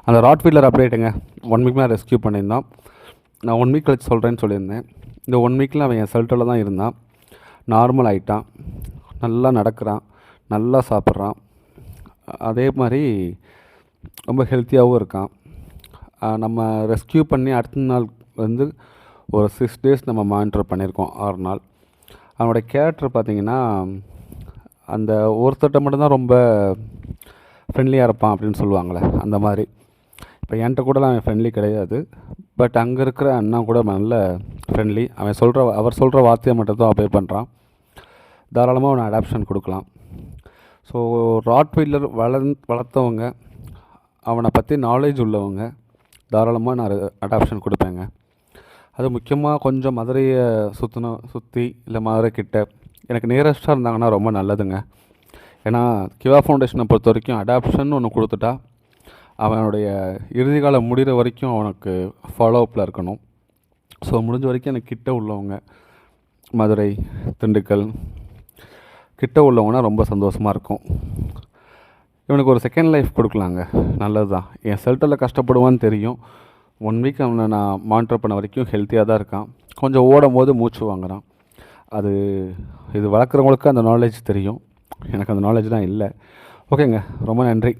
அந்த Rottweiler அப்டேட்டுங்க 1 week மேலே rescue பண்ணியிருந்தான். நான் 1 வீக் கழிச்சு சொல்கிறேன்னு சொல்லியிருந்தேன். இந்த 1 வீக்கில் அவன் என் செல்டரில் தான் இருந்தான். நார்மல் ஆகிட்டான், நல்லா நடக்கிறான், நல்லா சாப்பிட்றான், அதே மாதிரி ரொம்ப ஹெல்த்தியாகவும் இருக்கான். நம்ம ரெஸ்க்யூ பண்ணி அடுத்த நாள் வந்து ஒரு 6 டேஸ் நம்ம மானிட்டர் பண்ணியிருக்கோம், 6 நாள். அவனோட கேரக்டர் பார்த்திங்கன்னா, அந்த ஒருத்தட்ட மட்டும்தான் ரொம்ப ஃப்ரெண்ட்லியாக இருப்பான் அப்படின்னு சொல்லுவாங்களே, அந்த மாதிரி. இப்போ என்கிட்ட கூடலாம் அவன் ஃப்ரெண்ட்லி கிடையாது, பட் அங்கே இருக்கிற அண்ணா கூட நல்ல ஃப்ரெண்ட்லி. அவர் சொல்கிற வார்த்தையை மட்டும் தான் அப்ளை பண்ணுறான். தாராளமாக அவனை அடாப்ஷன் கொடுக்கலாம். ஸோ ராட்வீலர் வளர்த்தவங்க, அவனை பற்றி நாலேஜ் உள்ளவங்க தாராளமாக நான் அடாப்ஷன் கொடுப்பேங்க. அது முக்கியமாக கொஞ்சம் மதுரையை சுற்றி இல்லை மதுரை கிட்ட எனக்கு நியரஸ்ட்டாக இருந்தாங்கன்னா ரொம்ப நல்லதுங்க. ஏன்னா கிவா ஃபவுண்டேஷனை பொறுத்த வரைக்கும் அடாப்ஷன் ஒன்று கொடுத்துட்டா அவனுடைய இறுதி காலம் முடிகிற வரைக்கும் அவனுக்கு ஃபாலோஅப்பில் இருக்கணும். ஸோ முடிஞ்ச வரைக்கும் எனக்கு கிட்ட உள்ளவங்க, மதுரை, திண்டுக்கல் கிட்ட உள்ளவங்கன்னா ரொம்ப சந்தோஷமாக இருக்கும். இவனுக்கு ஒரு செகண்ட் லைஃப் கொடுக்கலாங்க, நல்லது தான். என் செல்டரில் கஷ்டப்படுவான்னு தெரியும். 1 வீக் அவனை நான் மானிட்டர் பண்ண வரைக்கும் ஹெல்த்தியாக தான் இருக்கான். கொஞ்சம் ஓடும் போது மூச்சு வாங்குறான். இது வளர்க்குறவங்களுக்கு அந்த நாலேஜ் தெரியும், எனக்கு அந்த நாலேஜ்லாம் இல்லை. ஓகேங்க, ரொம்ப நன்றி.